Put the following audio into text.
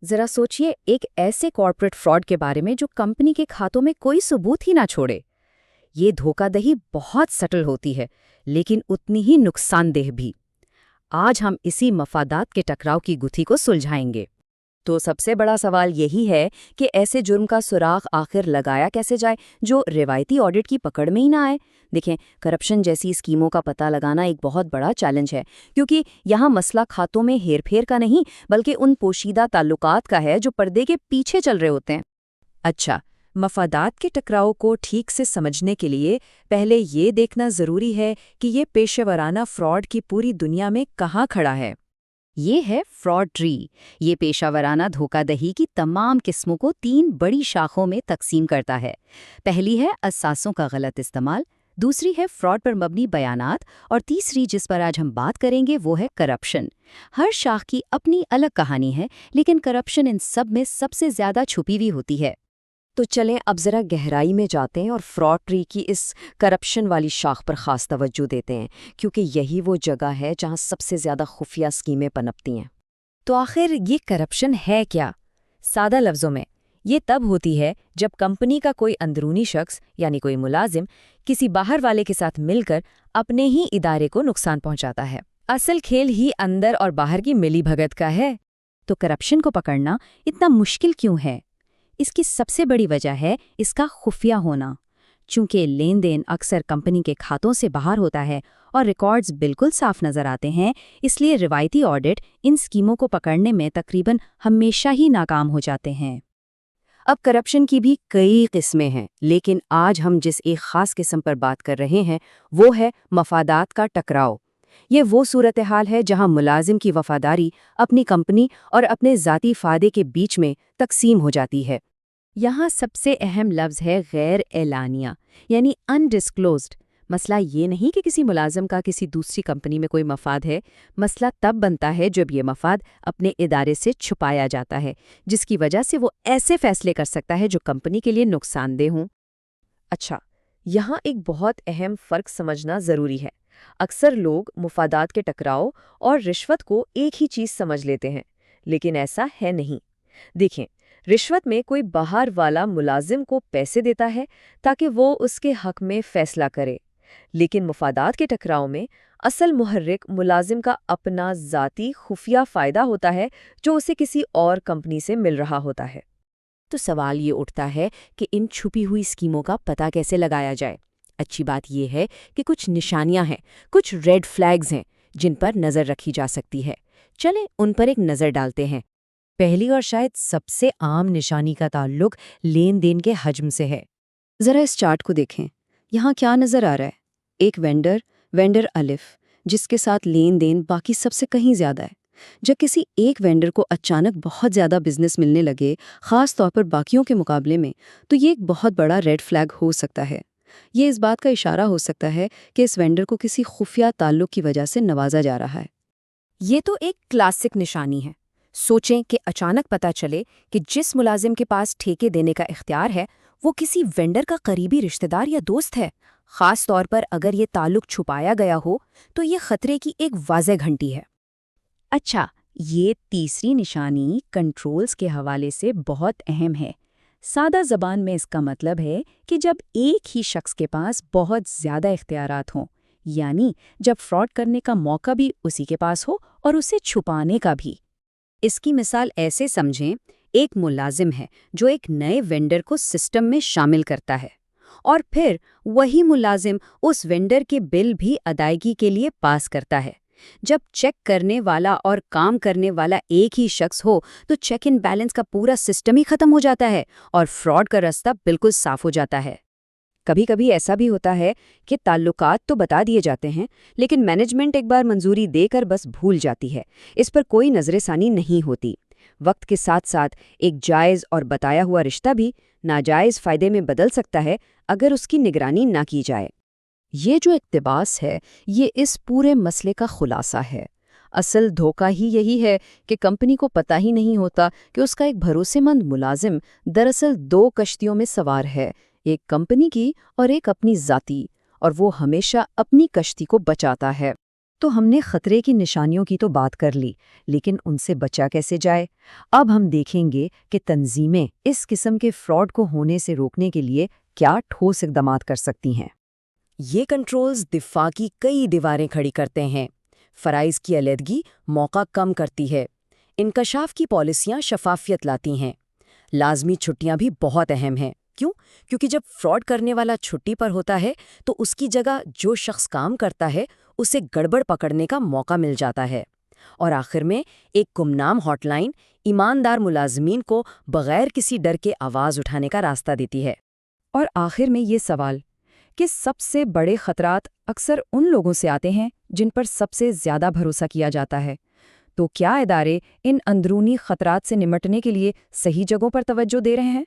ذرا سوچئے ایک ایسے کارپوریٹ فراڈ کے بارے میں جو کمپنی کے کھاتوں میں کوئی ثبوت ہی نہ چھوڑے۔ یہ دھوکہ دہی بہت سٹل ہوتی ہے، لیکن اتنی ہی نقصان دہ بھی۔ آج ہم اسی مفادات کے ٹکراؤ کی گتھی کو سلجھائیں گے۔ تو سب سے بڑا سوال یہی ہے کہ ایسے جرم کا سراغ آخر لگایا کیسے جائے جو روایتی آڈٹ کی پکڑ میں ہی نہ آئے۔ دیکھیں، کرپشن جیسی اسکیموں کا پتہ لگانا ایک بہت بڑا چیلنج ہے، کیونکہ یہاں مسئلہ کھاتوں میں ہیر پھیر کا نہیں بلکہ ان پوشیدہ تعلقات کا ہے جو پردے کے پیچھے چل رہے ہوتے ہیں۔ اچھا، مفادات کے ٹکراؤ کو ٹھیک سے سمجھنے کے لیے پہلے یہ دیکھنا ضروری ہے کہ یہ پیشہ ورانہ فراڈ کی پوری دنیا میں کہاں کھڑا ہے۔ یہ ہے فراڈ ٹری۔ یہ پیشہ ورانہ دھوکہ دہی کی تمام قسموں کو 3 بڑی شاخوں میں تقسیم کرتا ہے۔ پہلی ہے اثاثوں کا غلط استعمال، دوسری ہے فراڈ پر مبنی بیانات، اور تیسری جس پر آج ہم بات کریں گے وہ ہے کرپشن۔ ہر شاخ کی اپنی الگ کہانی ہے، لیکن کرپشن ان سب میں سب سے زیادہ چھپی ہوئی ہوتی ہے۔ تو چلیں اب ذرا گہرائی میں جاتے ہیں اور فراڈ ٹری کی اس کرپشن والی شاخ پر خاص توجہ دیتے ہیں، کیونکہ یہی وہ جگہ ہے جہاں سب سے زیادہ خفیہ اسکیمیں پنپتی ہیں۔ تو آخر یہ کرپشن ہے کیا؟ سادہ لفظوں میں، یہ تب ہوتی ہے جب کمپنی کا کوئی اندرونی شخص یعنی کوئی ملازم کسی باہر والے کے ساتھ مل کر اپنے ہی ادارے کو نقصان پہنچاتا ہے۔ اصل کھیل ہی اندر اور باہر کی ملی بھگت کا ہے۔ تو کرپشن کو پکڑنا اتنا مشکل کیوں ہے؟ اس کی سب سے بڑی وجہ ہے اس کا خفیہ ہونا۔ چونکہ لین دین اکثر کمپنی کے کھاتوں سے باہر ہوتا ہے اور ریکارڈز بالکل صاف نظر آتے ہیں، اس لیے روایتی آڈٹ ان اسکیموں کو پکڑنے میں تقریباً ہمیشہ ہی ناکام ہو جاتے ہیں۔ اب کرپشن کی بھی کئی قسمیں ہیں، لیکن آج ہم جس ایک خاص قسم پر بات کر رہے ہیں وہ ہے مفادات کا ٹکراؤ۔ یہ وہ صورتحال ہے جہاں ملازم کی وفاداری اپنی کمپنی اور اپنے ذاتی فائدے کے بیچ میں تقسیم ہو جاتی ہے۔ یہاں سب سے اہم لفظ ہے غیر اعلانیہ، یعنی انڈسکلوزڈ۔ مسئلہ یہ نہیں کہ کسی ملازم کا کسی دوسری کمپنی میں کوئی مفاد ہے، مسئلہ تب بنتا ہے جب یہ مفاد اپنے ادارے سے چھپایا جاتا ہے، جس کی وجہ سے وہ ایسے فیصلے کر سکتا ہے جو کمپنی کے لیے نقصان دہ ہوں۔ اچھا، یہاں ایک بہت اہم فرق سمجھنا ضروری ہے۔ اکثر لوگ مفادات کے ٹکراؤ اور رشوت کو ایک ہی چیز سمجھ لیتے ہیں، لیکن ایسا ہے نہیں۔ دیکھیں، رشوت میں کوئی باہر والا ملازم کو پیسے دیتا ہے تاکہ وہ اس کے حق میں فیصلہ کرے، لیکن مفادات کے ٹکراؤ میں اصل محرک ملازم کا اپنا ذاتی خفیہ فائدہ ہوتا ہے جو اسے کسی اور کمپنی سے مل رہا ہوتا ہے۔ تو سوال یہ اٹھتا ہے کہ ان چھپی ہوئی اسکیموں کا پتہ کیسے لگایا جائے؟ اچھی بات یہ ہے کہ کچھ نشانیاں ہیں، کچھ ریڈ فلیگز ہیں جن پر نظر رکھی جا سکتی ہے۔ چلیں ان پر ایک نظر ڈالتے ہیں۔ پہلی اور شاید سب سے عام نشانی کا تعلق لین دین کے حجم سے ہے۔ ذرا اس چارٹ کو دیکھیں، یہاں کیا نظر آ رہا ہے؟ ایک وینڈر الف، جس کے ساتھ لین دین باقی سب سے کہیں زیادہ ہے۔ جب کسی ایک وینڈر کو اچانک بہت زیادہ بزنس ملنے لگے، خاص طور پر باقیوں کے مقابلے میں، تو یہ ایک بہت بڑا ریڈ فلیگ ہو سکتا ہے۔ یہ اس بات کا اشارہ ہو سکتا ہے کہ اس وینڈر کو کسی خفیہ تعلق کی وجہ سے نوازا جا رہا ہے۔ یہ تو ایک کلاسک نشانی ہے۔ سوچیں کہ اچانک پتہ چلے کہ جس ملازم کے پاس ٹھیکے دینے کا اختیار ہے وہ کسی وینڈر کا قریبی رشتہ دار یا دوست ہے۔ خاص طور پر اگر یہ تعلق چھپایا گیا ہو تو یہ خطرے کی ایک واضح گھنٹی ہے۔ اچھا، یہ تیسری نشانی کنٹرولز کے حوالے سے بہت اہم ہے۔ سادہ زبان میں اس کا مطلب ہے کہ جب ایک ہی شخص کے پاس بہت زیادہ اختیارات ہوں، یعنی جب فراڈ کرنے کا موقع بھی اسی کے پاس ہو اور اسے چھپانے کا بھی۔ اس کی مثال ایسے سمجھیں، ایک ملازم ہے جو ایک نئے وینڈر کو سسٹم میں شامل کرتا ہے، اور پھر وہی ملازم اس وینڈر کے بل بھی ادائیگی کے لیے پاس کرتا ہے۔ جب چیک کرنے والا اور کام کرنے والا ایک ہی شخص ہو تو چیک ان بیلنس کا پورا سسٹم ہی ختم ہو جاتا ہے اور فراڈ کا راستہ بالکل صاف ہو جاتا ہے۔ کبھی کبھی ایسا بھی ہوتا ہے کہ تعلقات تو بتا دیے جاتے ہیں، لیکن مینجمنٹ ایک بار منظوری دے کر بس بھول جاتی ہے، اس پر کوئی نظر ثانی نہیں ہوتی۔ وقت کے ساتھ ساتھ ایک جائز اور بتایا ہوا رشتہ بھی ناجائز فائدے میں بدل سکتا ہے اگر اس کی نگرانی نہ کی جائے۔ یہ جو اقتباس ہے، یہ اس پورے مسئلے کا خلاصہ ہے۔ اصل دھوکہ ہی یہی ہے کہ کمپنی کو پتہ ہی نہیں ہوتا کہ اس کا ایک بھروسے مند ملازم دراصل 2 کشتیوں میں سوار ہے، ایک کمپنی کی اور ایک اپنی ذاتی، اور وہ ہمیشہ اپنی کشتی کو بچاتا ہے۔ تو ہم نے خطرے کی نشانیوں کی تو بات کر لی، لیکن ان سے بچا کیسے جائے؟ اب ہم دیکھیں گے کہ تنظیمیں اس قسم کے فراڈ کو ہونے سے روکنے کے لیے کیا ٹھوس اقدامات کر سکتی ہیں۔ یہ کنٹرولز دفاع کی کئی دیواریں کھڑی کرتے ہیں۔ فرائض کی علیحدگی موقع کم کرتی ہے۔ انکشاف کی پالیسیاں شفافیت لاتی ہیں۔ لازمی چھٹیاں بھی بہت اہم ہیں۔ کیوں؟ کیونکہ جب فراڈ کرنے والا چھٹی پر ہوتا ہے تو اس کی جگہ جو شخص کام کرتا ہے اسے گڑبڑ پکڑنے کا موقع مل جاتا ہے۔ اور آخر میں ایک گمنام ہاٹ لائن ایماندار ملازمین کو بغیر کسی ڈر کے آواز اٹھانے کا راستہ دیتی ہے۔ اور آخر میں یہ سوال کہ سب سے بڑے خطرات اکثر ان لوگوں سے آتے ہیں جن پر سب سے زیادہ بھروسہ کیا جاتا ہے۔ تو کیا ادارے ان اندرونی خطرات سے نمٹنے کے لیے صحیح جگہوں پر توجہ دے رہے ہیں؟